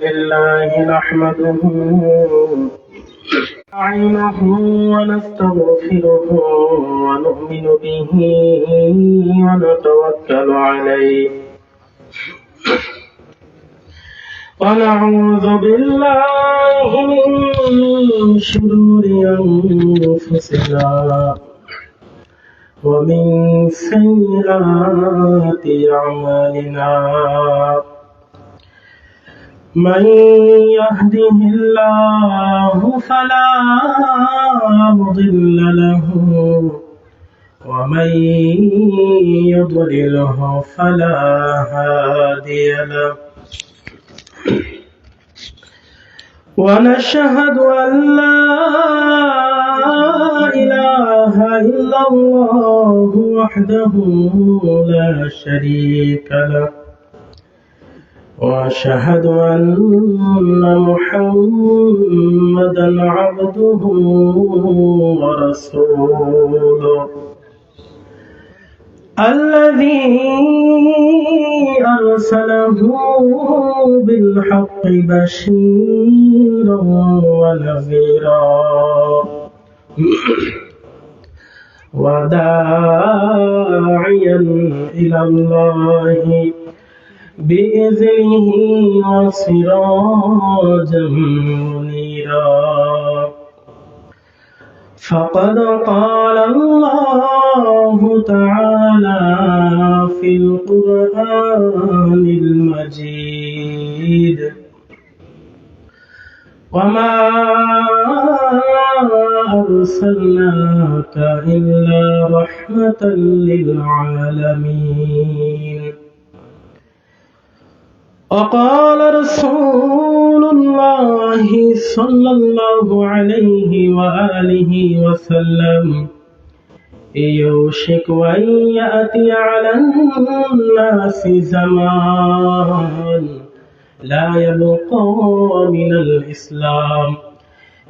لله نحمده نستعينه ونستغفره ونؤمن به ونتوكل عليه ونعوذ بالله من شرور أنفسنا ومن سيئات أعمالنا من يهده الله فلا مضل له ومن يضلله فلا هادي له ونشهد أن لا إله إلا الله وحده لا شريك له وأشهد أن محمدا عبده ورسوله الذي أرسله بالحق بشيرا ونذيرا وداعيا إلى الله بإذنه وسراجا منيرا فقد قال الله تعالى في القرآن المجيد وما أرسلناك إلا رحمة للعالمين وقال رسول الله صلى الله عليه وآله وسلم يوشك أن يأتي على الناس زمان لا يبقى من الإسلام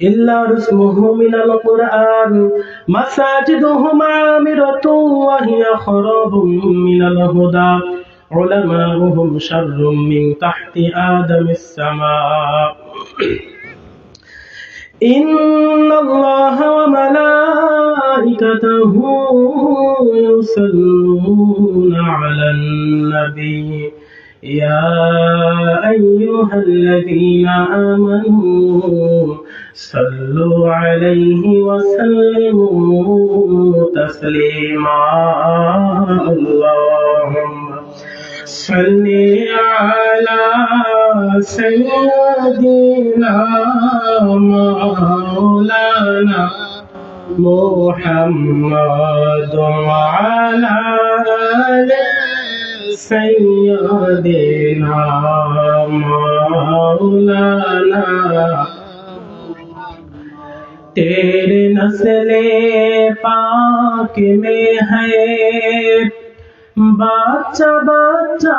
إلا رسمه من القرآن مساجدهم عامرة وهي خراب من الهدى علماؤهم شر من تحت آدم السماء إن الله وملائكته يصلون على النبي يا أيها الذين آمنوا صلوا عليه وسلموا تسليما اللهم صل على سيدنا مولانا محمد وعلى آل سيدنا مولانا तेरे नस्ले पाक में है बाचा बाचा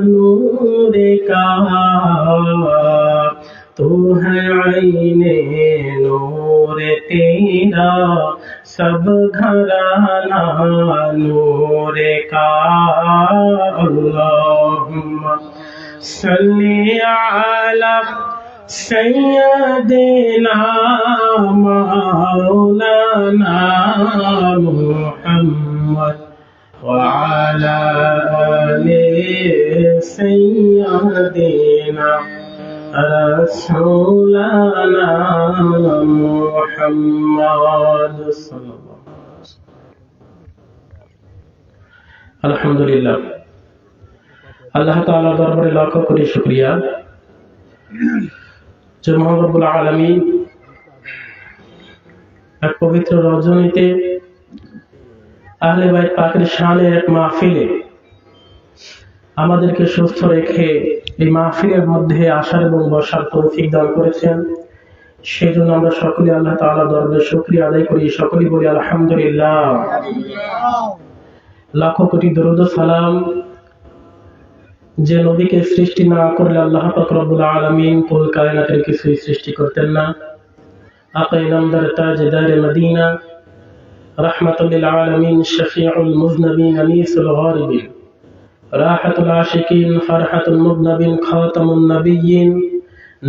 नूर का तू है आईने नूर तेरा सब घराना नूर का अल्लाहुम्मा सल्ली अला सय्यदना मौलाना मुहम्मद وعلى آل سيدنا رسولنا محمد صلى الله عليه وسلم الحمد لله আল্লাহ তাআলার দরবারে লাখ কোটি শুকরিয়া যে মহান রব্বুল আলামিন এক পবিত্র রজনীতে আহলে বাইত পাকের শানের এক মাহফিলে আমাদেরকে সুস্থ রেখে এই মাহফিলের মধ্যে আসার এবং বসার তৌফিক দান করেছেন। সেই জন্য আমরা সকলে আল্লাহ তাআলার দরবারে শুকরিয়া আদায় করি, সকলেই বলি আলহামদুলিল্লাহ। লাখ কোটি দরুদ ও সালাম যে নবীকে সৃষ্টি না করলে আল্লাহ পাক রব্বুল আলামিন কুল কায়নাতের কিছুই সৃষ্টি করতেন না। আকায়ে নামদার তাজদারে মদিনা রাহমাতুল লিল আলামিন শফিউল মুজনবিন আনিসুল গারিবিন রাহাতুল আশিকিন, ফারহাতুল মুযনিবিন, খাতামুন নবিয়্যিন,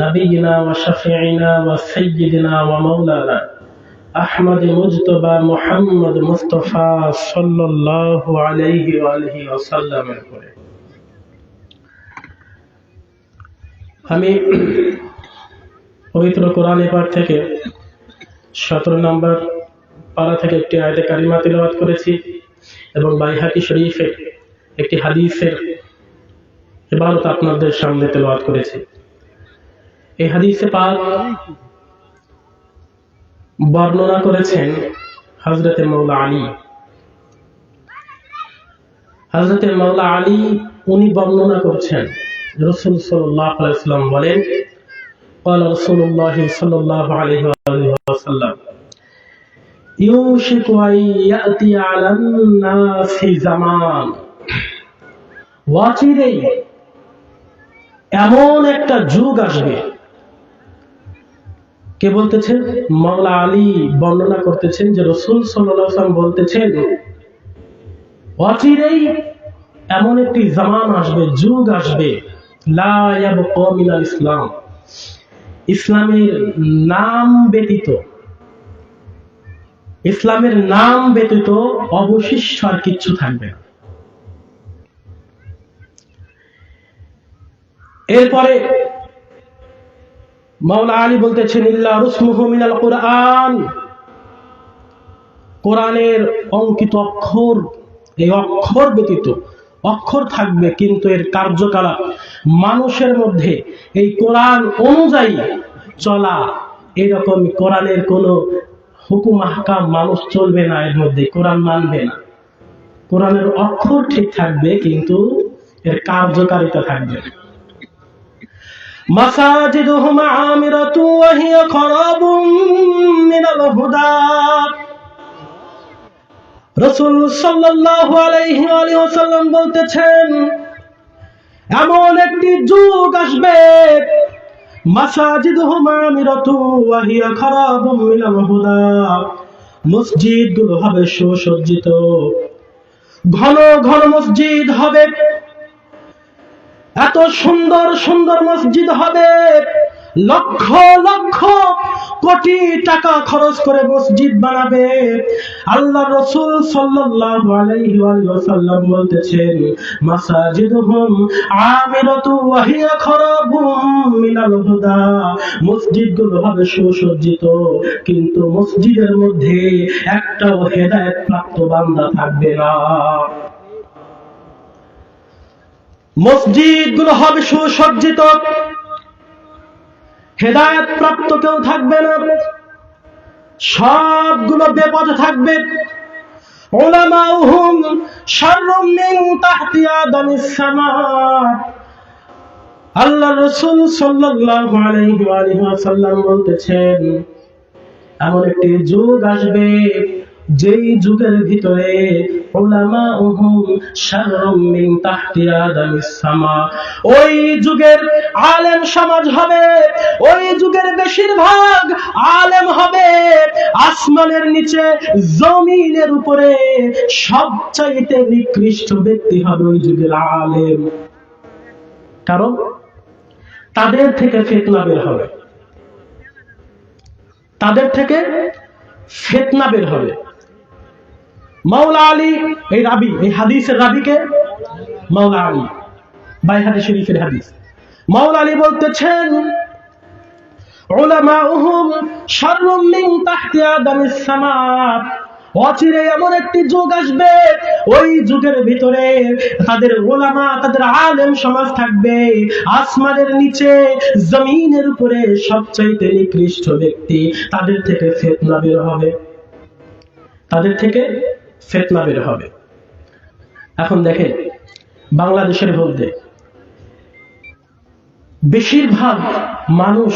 নবিয়িনা ওয়া শাফিঈনা ওয়া সাইয়্যিদিনা ওয়া মাওলানা আহমদ মুজতবা মুহাম্মদ মুস্তাফা সাল্লাল্লাহু আলাইহি ওয়া আলিহি ওয়াসাল্লামের উপরে আমি পবিত্র কোরআনে পাক থেকে 17 নম্বর পারা থেকে একটি আয়াতে কারিমা তিলাওয়াত করেছি এবং বাইহাকি শরীফে একটি হাদিসের ইবারত আপনাদের সামনে তেলাওয়াত করেছি। এই হাদিসে পাক বর্ণনা করেছেন হযরতে মাওলা আলী। হযরতে মাওলা আলী উনি বর্ণনা করছেন রাসূল সাল্লাল্লাহু আলাইহি ওয়াসাল্লাম বলেন, قال رسول الله صلى الله عليه وسلم يوشك أن يأتي على الناس زمان অচিরেই এমন একটা যুগ আসবে। কে বলতেছেন? মাওলা আলী বর্ণনা করতেছেন যে রাসূল সাল্লাল্লাহু আলাইহি ওয়াসাল্লাম বলতেছেন অচিরেই এমন একটি জামান আসবে, যুগ আসবে, লা ইয়াবকা মিনাল ইসলাম, ইসলামের নাম ব্যতীত, ইসলামের নাম ব্যতীত অবশিষ্ট আর কিচ্ছু থাকবে না। এরপরে মাওলা আলী বলতেছেন ইল্লা রুসমুহু মিনাল কুরআন, কোরআনের অঙ্কিত অক্ষর, এই অক্ষর ব্যতীত অক্ষর থাকবে, কিন্তু এর কার্যকলাপ মানুষের মধ্যে এই কোরআন অনুযায়ী চলা, এরকম কোরআনের কোন হুকুম আহকাম মানুষ চলবে না, এর মধ্যে কোরআন মানবে না। কোরআনের অক্ষর ঠিক থাকবে কিন্তু এর কার্যকারিতা থাকবে না। মাসাজিদুহুম আমিরাতুন ওয়া হিয়া খারাবুম মিনাল হুদা, রাসূল সাল্লাল্লাহু আলাইহি ওয়াসাল্লাম বলতেছেন এমন একটি যুগ আসবে, মাসাজিদুহুম আমিরাতুন ওয়া হিয়া খারাবুম মিনাল হুদা, মসজিদগুলো হবে সুসজ্জিত, ঘন ঘন মসজিদ হবে, এত সুন্দর সুন্দর মসজিদ হবে, লক্ষ লক্ষ কোটি টাকা খরচ করে মসজিদ বানাবে। আল্লাহর রাসূল সাল্লাল্লাহু আলাইহি ওয়াসাল্লাম বলতেছেন মাসাজিদুহুম আমিরাতুন ওয়া হিয়া খারাবুম মিনাল হুদা, মসজিদগুলো হবে সুসজ্জিত কিন্তু মসজিদের মধ্যে একটাও হেদায়েত প্রাপ্ত বান্দা থাকবে না। মসজিদগুলো হবে সুসজ্জিত, হেদায়েত প্রাপ্ত কেউ থাকবে না, সবগুলো বেপথে থাকবে। উলামাউহুম শাররুম মিন তাহতি আদামিস সামা, আল্লাহর রাসূল সাল্লাল্লাহু আলাইহি ওয়াসাল্লাম বলতেছেন এমন একটি যুগ আসবে যেই যুগের ভিতরে উলামাউহুম শাররুম মিন তাহতি আদামিস সামা, ওই যুগের আলেম সমাজ হবে, ওই যুগের বেশিরভাগ আলেম হবে আসমানের নিচে জমিনের উপরে, সবচাইতে নিকৃষ্ট ব্যক্তি হবে ওই যুগের আলেম। কারণ তাদের থেকে ফিতনা বের হবে, তাদের থেকে ফিতনা বের হবে। মাওলা আলী এই রাবি, এই হাদিসের রাবিকে মাওলা আলী, বাইহাকি শরীফের হাদিস। মাওলা আলী বলতেছেন উলামাউহুম শাররুম মিন তাহতি আদামিস সামা, অচিরে এমন একটি যুগ আসবে ওই যুগের ভিতরে তাদের উলামা, তাদের আলেম সমাজ থাকবে আসমানের নিচে জমিনের উপরে, সবচাইতে নিকৃষ্ট ব্যক্তি, তাদের থেকে ফিতনা বের হবে, তাদের থেকে ফিতনা বের হবে। এখন দেখেন বাংলাদেশের মধ্যে বেশিরভাগ মানুষ,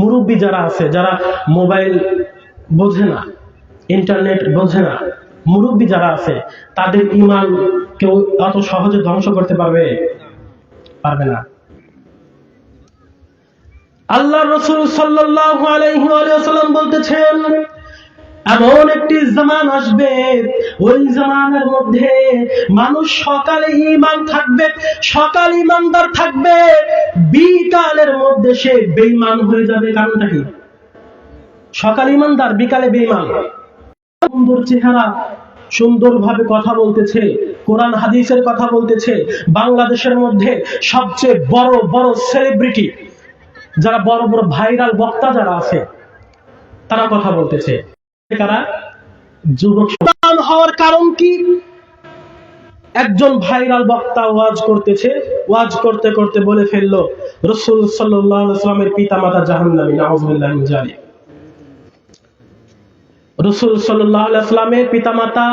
মুরব্বী যারা আছে, যারা মোবাইল বোঝে না, ইন্টারনেট বোঝে না, মুরব্বী যারা আছে, তাদের ঈমান কেউ অত সহজে ধ্বংস করতে পারবে? পারবে না। আল্লাহর রাসূল সাল্লাল্লাহু আলাইহি ওয়াসাল্লাম বলতেছেন এমন একটি জামান আসবে, ওই জামানের মধ্যে মানুষ সকালে ঈমান থাকবে, সকাল ঈমানদার থাকবে, বিকালের মধ্যে সে বেঈমান হয়ে যাবে। কারণটা কি? সকাল ঈমানদার, বিকালে বেঈমান। সুন্দর চেহারা, সুন্দরভাবে কথা বলতেছে, কোরআন হাদিসের কথা বলতেছে, বাংলাদেশের মধ্যে সবচেয়ে বড় বড় সেলিব্রিটি যারা, বড় বড় ভাইরাল বক্তা যারা আছে, তারা কথা বলতেছে। কারা? যুবক সন্তান হওয়ার কারণ কি? একজন ভাইরাল বক্তা ওয়াজ করতেছে, ওয়াজ করতে করতে বলে ফেললো রাসূল সাল্লাল্লাহু আলাইহি ওয়াসাল্লামের পিতামাতা জাহান্নামী, নাউযুবিল্লাহ মিন যালিক। রাসূল সাল্লাল্লাহু আলাইহি ওয়াসাল্লামের পিতামাতা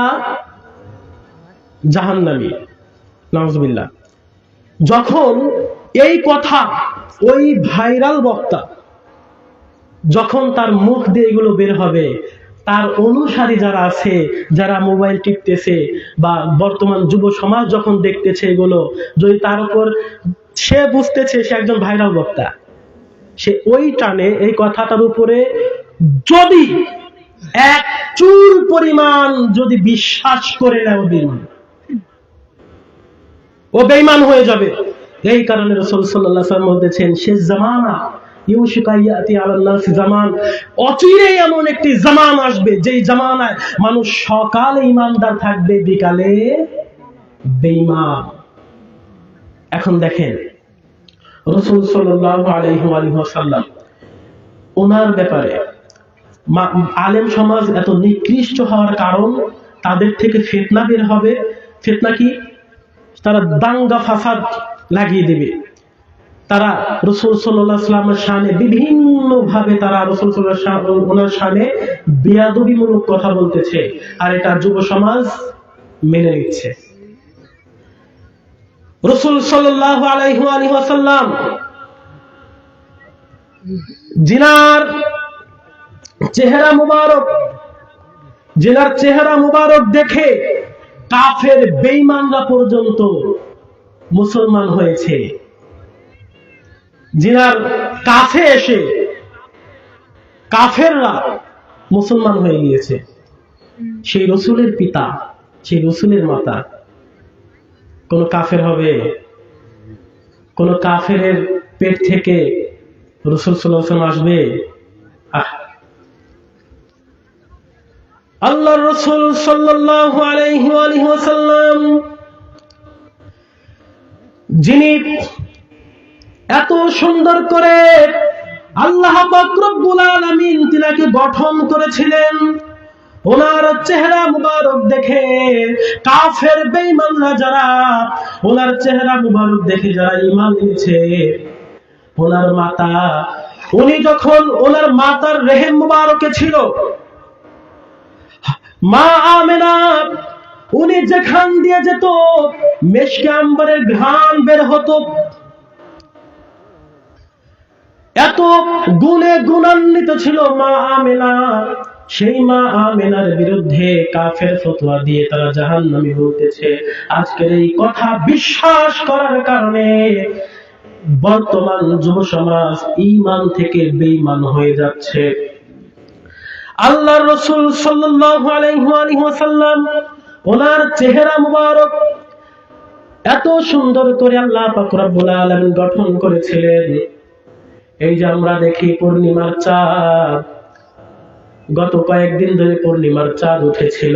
জাহান্নামী, নাউযুবিল্লাহ। যখন এই কথা ওই ভাইরাল বক্তা, যখন তার মুখ দিয়ে এগুলো বের হবে, তার অনুসারী যারা আছে, যারা মোবাইল টিপতেছে বা বর্তমান যুব সমাজ যখন দেখতেছে এগুলো, যদি তার উপর, সে বুঝতেছে সে একজন ভাইরাল বক্তা, সে ওই টানে এই কথাটার উপরে যদি এক চুল পরিমাণ যদি বিশ্বাস করে নেয়, ও বেঈমান হয়ে যাবে। এই কারণে রাসূল সাল্লাল্লাহু আলাইহি ওয়াসাল্লাম বলতেছেন, শেষ জামানা ইউশিকা ইয়াতি আলান নাস জামান, অচিরেই এমন একটি জামান আসবে যেই জামানায় মানুষ সকালে ঈমানদার থাকবে, বিকালে বেঈমান। এখন দেখেন রাসূল সাল্লাল্লাহু আলাইহি ওয়াসাল্লাম ওনার ব্যাপারে আলেম সমাজ এত নিকৃষ্ট হওয়ার কারণ, তাদের থেকে ফিতনা বের হবে। ফিতনা কি? তারা দাঙ্গা ফাসাদ লাগিয়ে দিবে। তারা রাসূল সাল্লাল্লাহু আলাইহি ওয়াসাল্লামের শানে বিভিন্ন ভাবে তারা রাসূল সাল্লাল্লাহু আলাইহি ওয়াসাল্লাম ওনার শানে বেয়াদবিমূলক কথা বলতেছে, আর এটা যুব সমাজ মেনে নিচ্ছে। রাসূল সাল্লাল্লাহু আলাইহি ওয়াসাল্লাম জিনার চেহারা মুবারক, জিনার চেহারা মুবারক দেখে কাফের বেঈমানরা পর্যন্ত মুসলমান হয়েছে। জিনার কাছে এসে কাফেররা মুসলমান হয়ে গিয়েছে। সেই রাসূলের পিতা, সেই রাসূলের মাতা কোন কাফের হবে? কোন কাফেরের পেট থেকে রাসূল সাল্লাল্লাহু আলাইহি ওয়াসাল্লাম আসবে? আল্লাহর রাসূল সাল্লাল্লাহু আলাইহি ওয়াসাল্লাম, যিনি এত সুন্দর করে আল্লাহ পাক রব্বুল আলামিন তিনাকে গঠন করেছিলেন, ওনার চেহারা মুবারক দেখে কাফের বেঈমানরা যারা, ওনার চেহারা মুবারক দেখে যারা ঈমান এনেছে, ওনার মাতা, উনি যখন ওনার মাতার রেহেম মুবারকে ছিল, মা আমেনা, উনি যেখান দিয়ে যেত মেশকে আম্বরের ঘ্রাণ বের হতো। এত গুণে গুণান্বিত ছিল মা আমেনা। সেই মা আমেনার বিরুদ্ধে কাফের ফতোয়া দিয়ে তারা জাহান্নামী বলতেছে। আজকের এই কথা বিশ্বাস করার কারণে বর্তমান যুব সমাজ ঈমান থেকে বেঈমান হয়ে যাচ্ছে। আল্লাহর রাসূল সাল্লাল্লাহু আলাইহি ওয়াসাল্লাম ওনার চেহারা মুবারক এত সুন্দর করে আল্লাহ পাক রব্বুল আলামিন গঠন করেছিলেন। এই যে আমরা দেখি পূর্ণিমার চাঁদ, গত কয়েকদিন ধরে পূর্ণিমার চাঁদ উঠেছিল,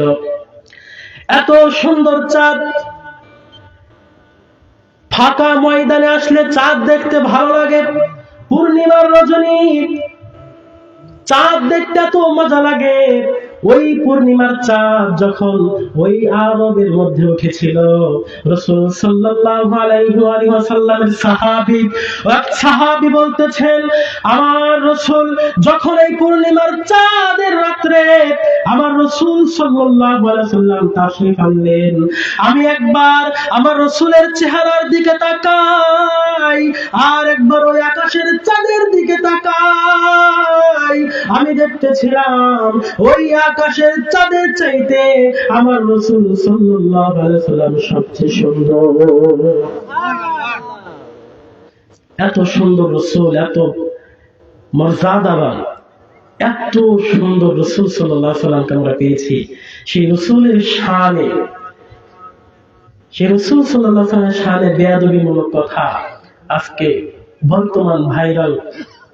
এত সুন্দর চাঁদ। ফাঁকা ময়দানে আসলে চাঁদ দেখতে ভালো লাগে। পূর্ণিমার রজনী চাঁদ দেখতে এত মজা লাগে। ওই পূর্ণিমার চাঁদ যখন ওই আরবের মধ্যে উঠেছিল, রাসূল সাল্লাল্লাহু আলাইহি ওয়াসাল্লামের সাহাবী বলতেছেন, আমার রাসূল যখন এই পূর্ণিমার চাঁদের রাত্রে আমার রাসূল সাল্লাল্লাহু আলাইহি ওয়াসাল্লাম তাশরীফ আনলেন, আমি একবার আমার রাসূলের চেহারার দিকে তাকাই, আর একবার ওই আকাশের চাঁদের দিকে তাকাই, আমি দেখতেছিলাম ওই আকাশের চাঁদের চাইতে আমার রাসূল সাল্লাল্লাহু আলাইহি ওয়াসাল্লাম সবচেয়ে সুন্দর। এত সুন্দর রাসূল, এত মর্যাদাবান, এত সুন্দর রাসূল সাল্লাল্লাহু আলাইহি সাল্লামকে আমরা পেয়েছি। সেই রাসূলের শানে, সেই রাসূল সাল্লাল্লাহু আলাইহি সাল্লামের শানে বেয়াদবিমূলক কথা আজকে বর্তমান ভাইরাল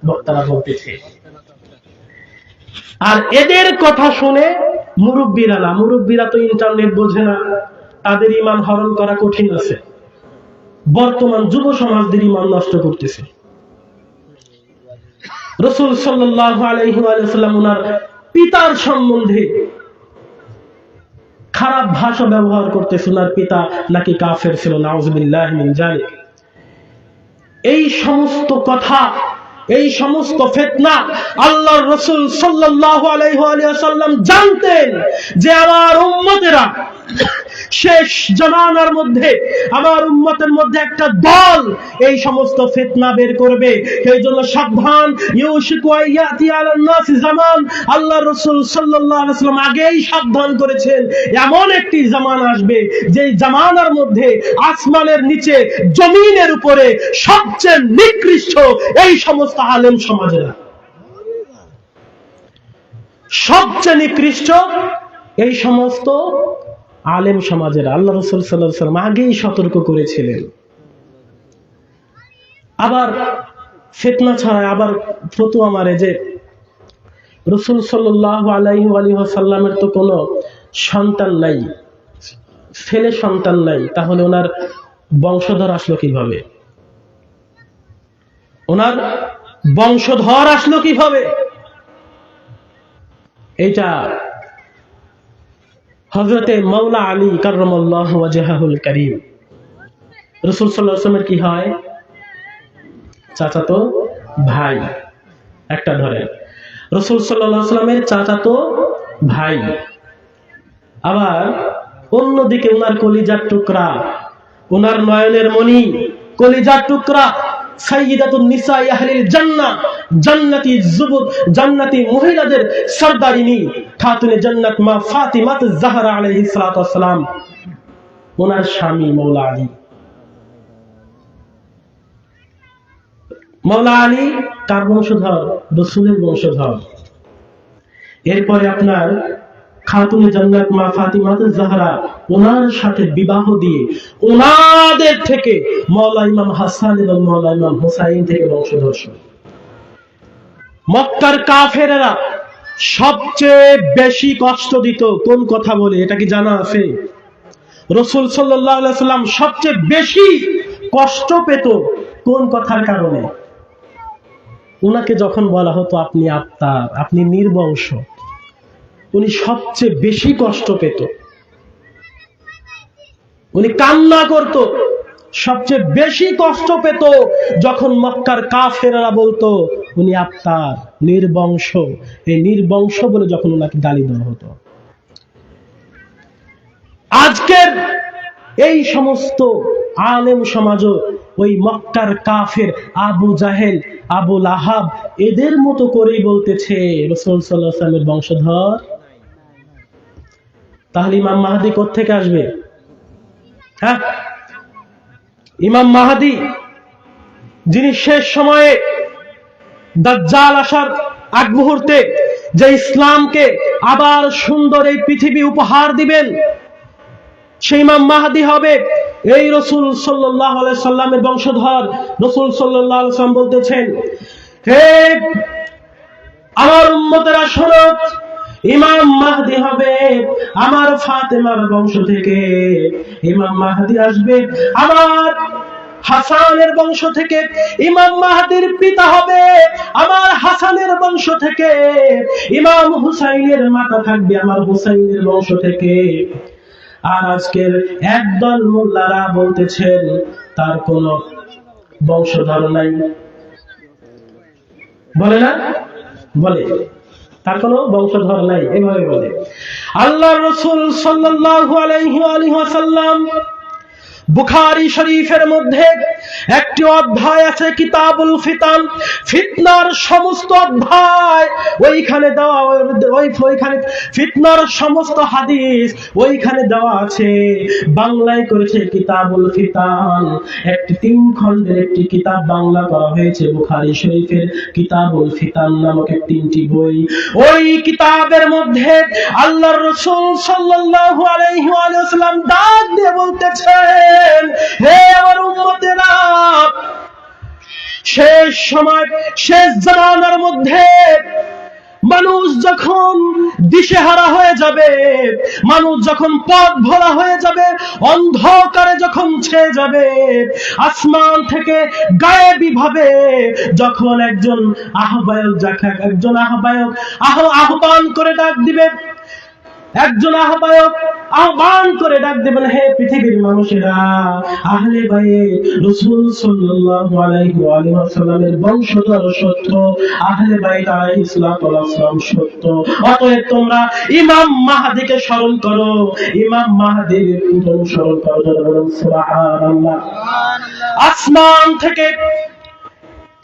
বক্তারা বলতেছে। আর এদের কথা শুনে মুরব্বীরা তো ইন্টারনেট বোঝে না, তাদের ঈমান হরণ করা কঠিন আছে। বর্তমান যুব সমাজদের ঈমান নষ্ট করতেছে। রাসূল সাল্লাল্লাহু আলাইহি ওয়াসাল্লাম ওনার পিতার সম্বন্ধে খারাপ ভাষা ব্যবহার করতেছে। ওনার পিতা নাকি কাফের ছিল, নাউযুবিল্লাহি মিন যালিক। এই সমস্ত কথা, এই সমস্ত ফিতনা আল্লাহর রাসূল সাল্লাল্লাহু আলাইহি ওয়াসাল্লাম জানতেন যে আমার উম্মতেরা শেষ জামানার মধ্যে, আমার উম্মতের মধ্যে একটা দল এই সমস্ত ফিতনা বের করবে। সেই জন্য সাবধান, ইউশিকু আইয়াতি আলান নাস জামান, আল্লাহর রাসূল সাল্লাল্লাহু আলাইহি ওয়াসাল্লাম আগেই সাবধান করেছেন এমন একটি জামান আসবে যে জামানার মধ্যে আসমানের নিচে জমিনের উপরে সবচেয়ে নিকৃষ্ট এই সমস্ত আলেম সমাজেরা, সবচেয়ে নিকৃষ্ট এই সমস্ত আলেম সমাজের আল্লাহ রাসূল সাল্লাল্লাহু আলাইহি ওয়াসাল্লাম আগেই সতর্ক করেছিলেন। আবার ফিতনা ছড়ায়, আবার ফতোয়া মারে যে রাসূল সাল্লাল্লাহু আলাইহি ওয়াসাল্লামের তো কোনো সন্তান নাই, ছেলে সন্তান নাই, তাহলে ওনার বংশধর আসলো কিভাবে? ওনার বংশধর আসলো কিভাবে? এইটা হযরতে মাওলা আলী কাররামাল্লাহু ওয়াজহাহুল কারীম, রাসূল সাল্লাল্লাহু আলাইহি ওয়াসাল্লামের কি হয়? চাচাতো ভাই। একটা ধরেন, রাসূল সাল্লাল্লাহু আলাইহি ওয়াসাল্লামের চাচাতো ভাই। আবার অন্যদিকে ওনার কলিজার টুকরা, ওনার নয়নের মণি, কলিজার টুকরা সাইয়্যিদাতুন নিসা আহলিল জান্নাহ, জান্নাতি যুবক, জান্নাতি মহিলাদের সরদারিনী খাতুনে জান্নাত মা ফাতিমাতুজ জাহরা আলাইহিস সালাতু ওয়াস সালাম, ওনার স্বামী মাওলা আলী। মাওলা আলী কার বংশধর? রাসূলের বংশধর। এরপরে আপনার খাতুনে জান্নাত মা ফাতিমাতুজ জাহরা, ওনার সাথে বিবাহ দিয়ে ওনাদের থেকে মাওলা ইমাম হাসান এবং মাওলা ইমাম হুসাইন থেকে বংশধর। মক্কার কাফেরেরা সবচেয়ে বেশি কষ্ট দিত কোন কথা বলে? এটা কি জানা আছে? রাসূল সাল্লাল্লাহু আলাইহি ওয়াসাল্লাম সবচেয়ে বেশি কষ্ট পেত কোন কথার কারণে? উনাকে যখন বলা হতো আপনি আত্মার, আপনি নির্বংশ, উনি সবচেয়ে বেশি কষ্ট পেত, উনি কান্না করত, সবচেয়ে বেশি কষ্ট পেত যখন মক্কার কাফেররা বলতো উনি আত্মার, নির্বংশ। এই নির্বংশ বলে যখন উনাকে গালি দেওয়া হতো। আজকের এই সমস্ত আলেম সমাজও ওই মক্কার কাফের আবু জাহেল, আবু লাহাব এদের মতো করেই বলতেছে রাসূল সাল্লাল্লাহু আলাইহি ওয়াসাল্লামের বংশধর। তাহলে ইমাম মাহদী কোত্থেকে আসবে? হ্যাঁ, ইমাম মাহদী যিনি শেষ সময়ে দাজ্জাল আসার আগ মুহূর্তে যে ইসলামকে আবার সুন্দর এই পৃথিবী উপহার দিবেন, সেই ইমাম মাহদী হবে এই রাসূল সাল্লাল্লাহু আলাইহি সাল্লামের বংশধর। রাসূল সাল্লাল্লাহু আলাইহি সাল্লাম বলতেছেন, হে আমার উম্মতেরা শোনো, ইমাম মাহদী হবে আমার ফাতেমার বংশ থেকে, ইমাম মাহদী আসবে আমার হাসানের বংশ থেকে, ইমাম মাহদীর পিতা হবে আমার হাসানের বংশ থেকে, ইমাম হুসাইনের মাতা থাকবে আমার হুসাইনের বংশ থেকে। আর আজকের একদল মোল্লারা বলতেছেন তার কোনো বংশধর নাই। বলে না? বলে তার কোনো বংশধর নাই, এভাবে বলে। আল্লাহর রাসূল সাল্লাল্লাহু আলাইহি ওয়াসাল্লাম বুখারী শরীফের মধ্যে একটি অধ্যায় আছে কিতাবুল ফিতান, ফিতনার সমস্ত অধ্যায় ওইখানে দেওয়া, ওইখানে ফিতনার সমস্ত হাদিস ওইখানে দেওয়া আছে। বাংলায় করেছে কিতাবুল ফিতান। একটি একটি 3 খণ্ডের একটি কিতাব বাংলা করা হয়েছে, বুখারী শরীফের কিতাবুল ফিতান নামক 3টি বই। ওই কিতাবের মধ্যে আল্লাহর রাসূল সাল্লাল্লাহু আলাইহি ওয়াসাল্লাম ডাক দিয়ে বলতেছেন, হে আমার উম্মতেরা, শেষ সময়, শেষ জামানার মধ্যে মানুষ যখন দিশেহারা হয়ে যাবে, মানুষ যখন পথ ভোলা হয়ে যাবে, অন্ধকারে যখন ছেয়ে যাবে, আসমান থেকে গায়েবী ভাবে যখন একজন আহ্বায়ক আহ্বান করে ডাক দিবে, একজন আহ্বায়ক আহ্বান করে ডাক দেবেন, হে পৃথিবীর মানুষেরা, আহলে বাইত রাসূল সাল্লাল্লাহু আলাইহি ওয়াসাল্লামের বংশধর সত্য, আহলে বাইত আলাইহিস সালাম সত্য, অতএব তোমরা ইমাম মাহদীকে স্মরণ করো, ইমাম মাহদীর অনুসরণ করো। সুবহানাল্লাহ। আসমান থেকে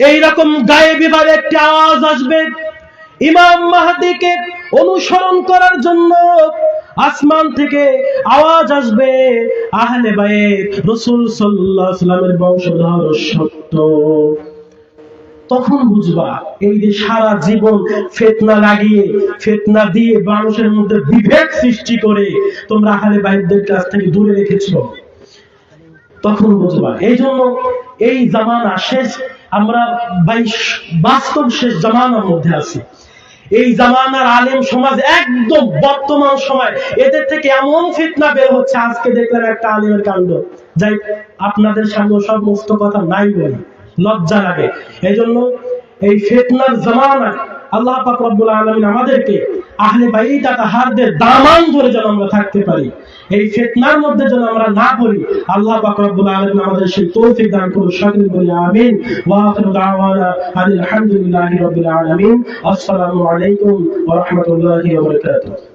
এইরকম গায়েবী ভাবে একটি আওয়াজ আসবে, ইমাম মাহদীকে অনুসরণ করার জন্য আসমান থেকে আওয়াজ আসবে, আহলে বাইত রাসূল সাল্লাল্লাহু আলাইহি ওয়াসাল্লামের বংশধর সত্য। তখন বুঝবা এই যে সারা জীবন ফিতনা লাগিয়ে, ফিতনা দিয়ে মানুষের মধ্যে বিভেদ সৃষ্টি করে তোমরা আহলে বাইতদের কাছ থেকে দূরে রেখেছো, তখন বুঝবা। এই জন্য এই জামানা শেষ, আমরা বাস্তব শেষ জামানার মধ্যে আছি। এই জামানার আলেম সমাজ একদম বর্তমান সময়, এদের থেকে এমন ফিতনা বের হচ্ছে। আজকে দেখলাম একটা আলেমের কাণ্ড, যাই আপনাদের সামনে সমস্ত কথা নাই বলি, লজ্জা লাগে। এই জন্য এই ফিতনার জামানা আল্লাহ পাক রব্বুল আলামিন আমাদেরকে আহলে বাইত তাহারদের দামান ধরে যেন আমরা থাকতে পারি, এই ফিতনার মধ্যে যেন আমরা না পড়ি, আল্লাহ পাক রব্বুল আলামিন আমাদের সেই তৌফিক দান করুন। সকলে বলি আমিন। ওয়া আখিরু দাওয়ানা আলহামদুলিল্লাহি রাব্বিল আলামিন। আসসালামু আলাইকুম ওয়া রাহমাতুল্লাহি ওয়া বারাকাতুহু।